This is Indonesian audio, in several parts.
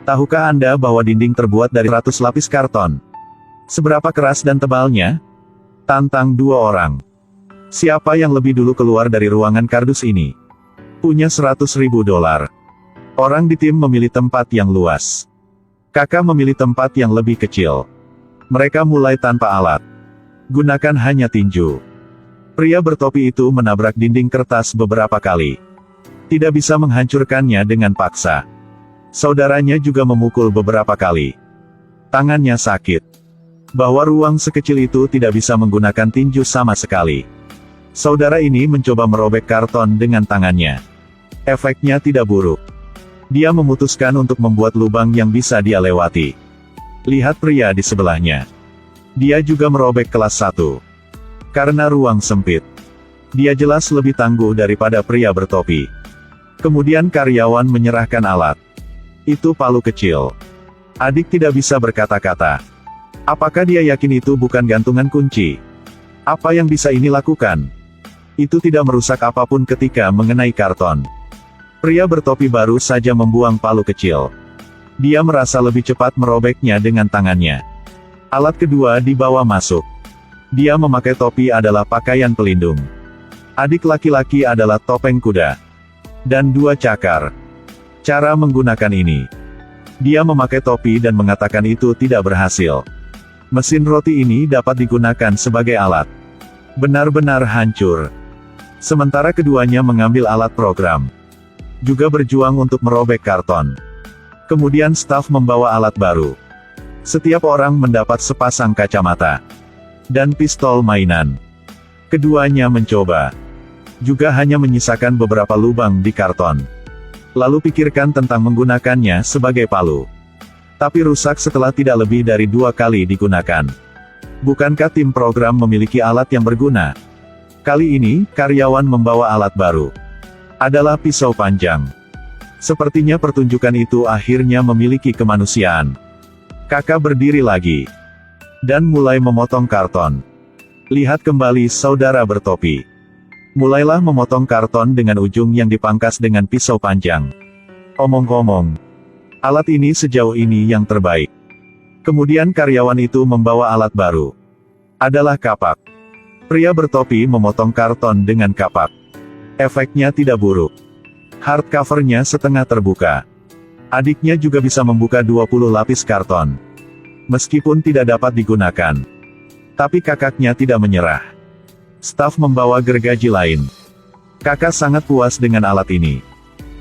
Tahukah Anda bahwa dinding terbuat dari 100 lapis karton? Seberapa keras dan tebalnya? Tantang 2 orang. Siapa yang lebih dulu keluar dari ruangan kardus ini? Punya $100.000. Orang di tim memilih tempat yang luas. Kakak memilih tempat yang lebih kecil. Mereka mulai tanpa alat. Gunakan hanya tinju. Pria bertopi itu menabrak dinding kertas beberapa kali. Tidak bisa menghancurkannya dengan paksa. Saudaranya juga memukul beberapa kali. Tangannya sakit. Bahwa ruang sekecil itu tidak bisa menggunakan tinju sama sekali. Saudara ini mencoba merobek karton dengan tangannya. Efeknya tidak buruk. Dia memutuskan untuk membuat lubang yang bisa dia lewati. Lihat pria di sebelahnya. Dia juga merobek kelas 1. Karena ruang sempit. Dia jelas lebih tangguh daripada pria bertopi. Kemudian karyawan menyerahkan alat. Itu palu kecil. Adik tidak bisa berkata-kata. Apakah dia yakin itu bukan gantungan kunci? Apa yang bisa ini lakukan? Itu tidak merusak apapun ketika mengenai karton. Pria bertopi baru saja membuang palu kecil. Dia merasa lebih cepat merobeknya dengan tangannya. Alat kedua dibawa masuk. Dia memakai topi adalah pakaian pelindung. Adik laki-laki adalah topeng kuda. Dan 2 cakar. Cara menggunakan ini. Dia memakai topi dan mengatakan itu tidak berhasil. Mesin roti ini dapat digunakan sebagai alat. Benar-benar hancur. Sementara keduanya mengambil alat program. Juga berjuang untuk merobek karton. Kemudian staf membawa alat baru. Setiap orang mendapat sepasang kacamata. Dan pistol mainan. Keduanya mencoba. Juga hanya menyisakan beberapa lubang di karton. Lalu pikirkan tentang menggunakannya sebagai palu. Tapi rusak setelah tidak lebih dari 2 kali digunakan. Bukankah tim program memiliki alat yang berguna? Kali ini, karyawan membawa alat baru. Adalah pisau panjang. Sepertinya pertunjukan itu akhirnya memiliki kemanusiaan. Kakak berdiri lagi. Dan mulai memotong karton. Lihat kembali saudara bertopi. Mulailah memotong karton dengan ujung yang dipangkas dengan pisau panjang. Omong-omong. Alat ini sejauh ini yang terbaik. Kemudian karyawan itu membawa alat baru. Adalah kapak. Pria bertopi memotong karton dengan kapak. Efeknya tidak buruk. Hardcovernya setengah terbuka. Adiknya juga bisa membuka 20 lapis karton. Meskipun tidak dapat digunakan. Tapi kakaknya tidak menyerah. Staf membawa gergaji lain. Kakak sangat puas dengan alat ini.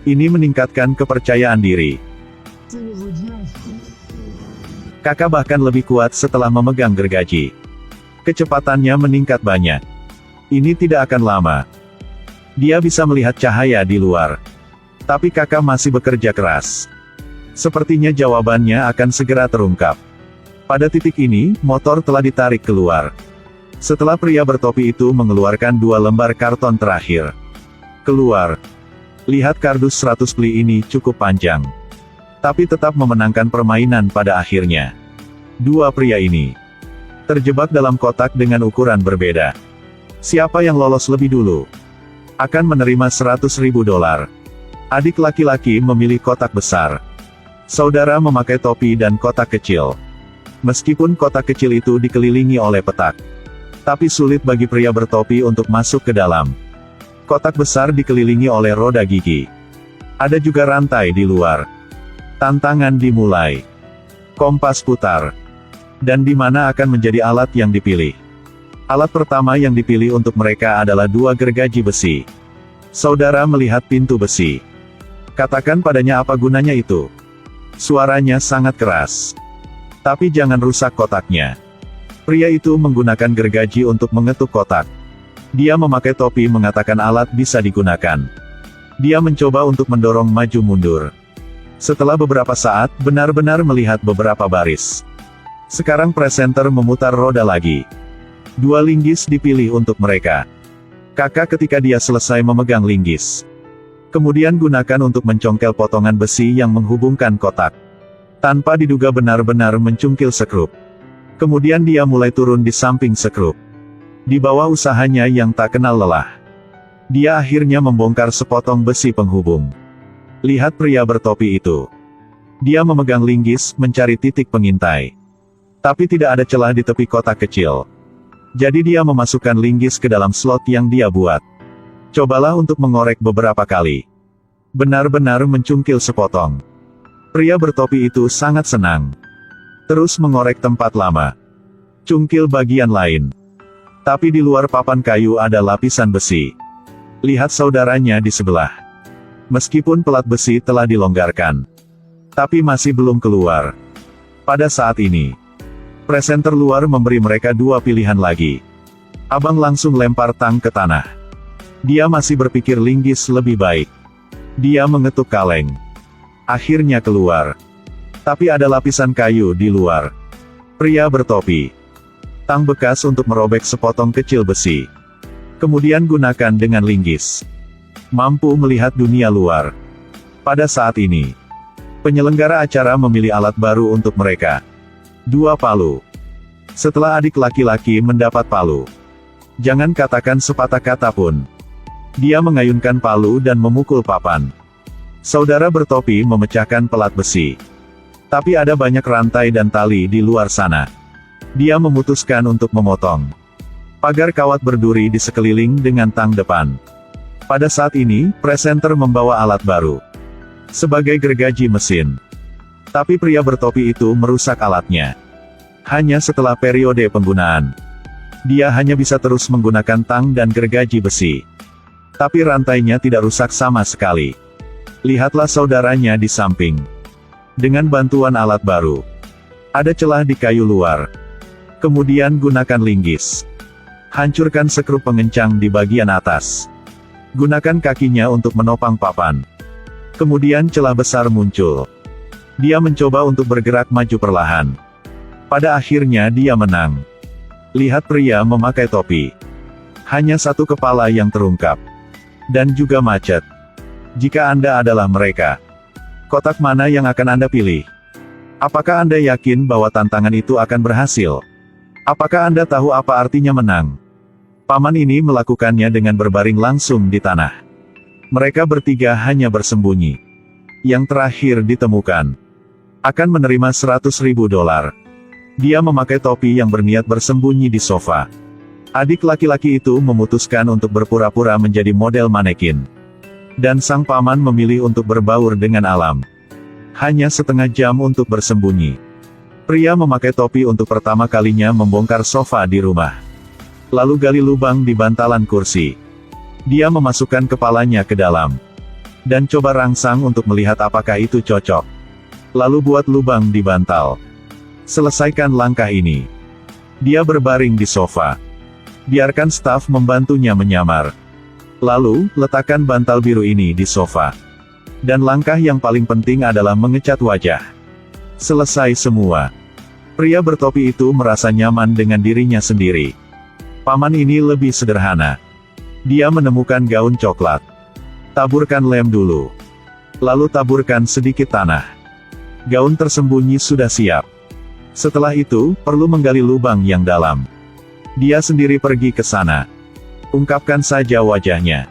Ini meningkatkan kepercayaan diri. Kakak bahkan lebih kuat setelah memegang gergaji. Kecepatannya meningkat banyak. Ini tidak akan lama. Dia bisa melihat cahaya di luar. Tapi kakak masih bekerja keras. Sepertinya jawabannya akan segera terungkap. Pada titik ini, motor telah ditarik keluar. Setelah pria bertopi itu mengeluarkan 2 lembar karton terakhir. Keluar. Lihat kardus 100 pli ini cukup panjang. Tapi tetap memenangkan permainan pada akhirnya. 2 pria ini terjebak dalam kotak dengan ukuran berbeda. Siapa yang lolos lebih dulu akan menerima $100.000. Adik laki-laki memilih kotak besar. Saudara memakai topi dan kotak kecil. Meskipun kotak kecil itu dikelilingi oleh petak. Tapi sulit bagi pria bertopi untuk masuk ke dalam. Kotak besar dikelilingi oleh roda gigi. Ada juga rantai di luar. Tantangan dimulai. Kompas putar. Dan di mana akan menjadi alat yang dipilih? Alat pertama yang dipilih untuk mereka adalah 2 gergaji besi. Saudara melihat pintu besi. Katakan padanya apa gunanya itu. Suaranya sangat keras. Tapi jangan rusak kotaknya. Pria itu menggunakan gergaji untuk mengetuk kotak. Dia memakai topi mengatakan alat bisa digunakan. Dia mencoba untuk mendorong maju mundur. Setelah beberapa saat, benar-benar melihat beberapa baris. Sekarang presenter memutar roda lagi. 2 linggis dipilih untuk mereka. Kakak ketika dia selesai memegang linggis. Kemudian gunakan untuk mencongkel potongan besi yang menghubungkan kotak. Tanpa diduga benar-benar mencungkil sekrup. Kemudian dia mulai turun di samping sekrup. Di bawah usahanya yang tak kenal lelah. Dia akhirnya membongkar sepotong besi penghubung. Lihat pria bertopi itu. Dia memegang linggis, mencari titik pengintai. Tapi tidak ada celah di tepi kotak kecil. Jadi dia memasukkan linggis ke dalam slot yang dia buat. Cobalah untuk mengorek beberapa kali. Benar-benar mencungkil sepotong. Pria bertopi itu sangat senang. Terus mengorek tempat lama. Cungkil bagian lain. Tapi di luar papan kayu ada lapisan besi. Lihat saudaranya di sebelah. Meskipun pelat besi telah dilonggarkan, tapi masih belum keluar. Pada saat ini, presenter luar memberi mereka dua pilihan lagi. Abang langsung lempar tang ke tanah. Dia masih berpikir linggis lebih baik. Dia mengetuk kaleng. Akhirnya keluar. Tapi ada lapisan kayu di luar. Pria bertopi. Tang bekas untuk merobek sepotong kecil besi. Kemudian gunakan dengan linggis. Mampu melihat dunia luar. Pada saat ini, penyelenggara acara memilih alat baru untuk mereka. 2 palu. Setelah adik laki-laki mendapat palu, jangan katakan sepatah kata pun. Dia mengayunkan palu dan memukul papan. Saudara bertopi memecahkan pelat besi. Tapi ada banyak rantai dan tali di luar sana. Dia memutuskan untuk memotong pagar kawat berduri di sekeliling dengan tang depan. Pada saat ini, presenter membawa alat baru. Sebagai gergaji mesin. Tapi pria bertopi itu merusak alatnya. Hanya setelah periode penggunaan. Dia hanya bisa terus menggunakan tang dan gergaji besi. Tapi rantainya tidak rusak sama sekali. Lihatlah saudaranya di samping. Dengan bantuan alat baru. Ada celah di kayu luar. Kemudian gunakan linggis. Hancurkan sekrup pengencang di bagian atas. Gunakan kakinya untuk menopang papan. Kemudian celah besar muncul. Dia mencoba untuk bergerak maju perlahan. Pada akhirnya dia menang. Lihat pria memakai topi. Hanya satu kepala yang terungkap. Dan juga macet. Jika Anda adalah mereka, kotak mana yang akan Anda pilih? Apakah Anda yakin bahwa tantangan itu akan berhasil? Apakah Anda tahu apa artinya menang? Paman ini melakukannya dengan berbaring langsung di tanah. Mereka bertiga hanya bersembunyi. Yang terakhir ditemukan akan menerima $100.000. Dia memakai topi yang berniat bersembunyi di sofa. Adik laki-laki itu memutuskan untuk berpura-pura menjadi model manekin. Dan sang paman memilih untuk berbaur dengan alam. Hanya setengah jam untuk bersembunyi. Pria memakai topi untuk pertama kalinya membongkar sofa di rumah. Lalu gali lubang di bantalan kursi. Dia memasukkan kepalanya ke dalam. Dan coba rangsang untuk melihat apakah itu cocok. Lalu buat lubang di bantal. Selesaikan langkah ini. Dia berbaring di sofa. Biarkan staf membantunya menyamar. Lalu, letakkan bantal biru ini di sofa. Dan langkah yang paling penting adalah mengecat wajah. Selesai semua. Pria bertopi itu merasa nyaman dengan dirinya sendiri. Paman ini lebih sederhana. Dia menemukan gaun coklat. Taburkan lem dulu. Lalu taburkan sedikit tanah. Gaun tersembunyi sudah siap. Setelah itu, perlu menggali lubang yang dalam. Dia sendiri pergi ke sana. Ungkapkan saja wajahnya.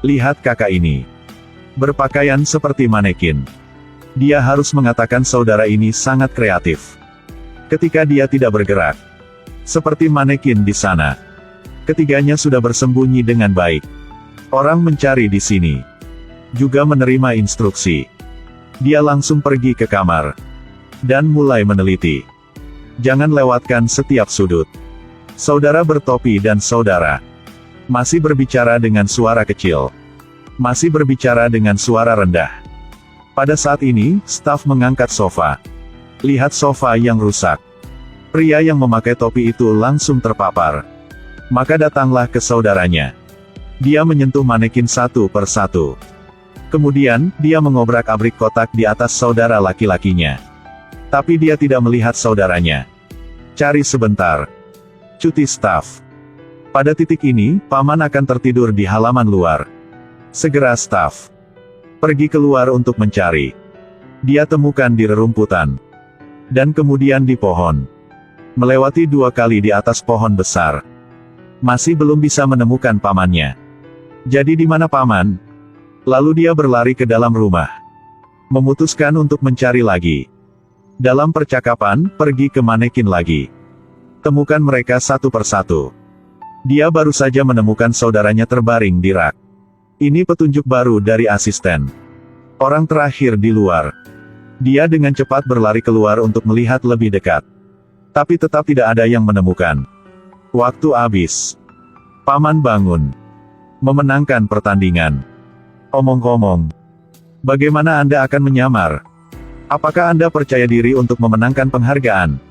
Lihat kakak ini. Berpakaian seperti manekin. Dia harus mengatakan saudara ini sangat kreatif. Ketika dia tidak bergerak. Seperti manekin di sana. Ketiganya sudah bersembunyi dengan baik. Orang mencari di sini. Juga menerima instruksi. Dia langsung pergi ke kamar. Dan mulai meneliti. Jangan lewatkan setiap sudut. Saudara bertopi dan saudara. Masih berbicara dengan suara kecil. Masih berbicara dengan suara rendah. Pada saat ini, staf mengangkat sofa. Lihat sofa yang rusak. Pria yang memakai topi itu langsung terpapar. Maka datanglah ke saudaranya. Dia menyentuh manekin satu per satu. Kemudian, dia mengobrak-abrik kotak di atas saudara laki-lakinya. Tapi dia tidak melihat saudaranya. Cari sebentar. Cuti staf. Pada titik ini, paman akan tertidur di halaman luar. Segera staf. Pergi keluar untuk mencari. Dia temukan di rerumputan. Dan kemudian di pohon. Melewati 2 kali di atas pohon besar. Masih belum bisa menemukan pamannya. Jadi di mana paman? Lalu dia berlari ke dalam rumah. Memutuskan untuk mencari lagi. Dalam percakapan, pergi ke manekin lagi. Temukan mereka satu persatu. Dia baru saja menemukan saudaranya terbaring di rak. Ini petunjuk baru dari asisten. Orang terakhir di luar. Dia dengan cepat berlari keluar untuk melihat lebih dekat. Tapi tetap tidak ada yang menemukan. Waktu habis. Paman bangun. Memenangkan pertandingan. Omong-omong, bagaimana Anda akan menyamar? Apakah Anda percaya diri untuk memenangkan penghargaan?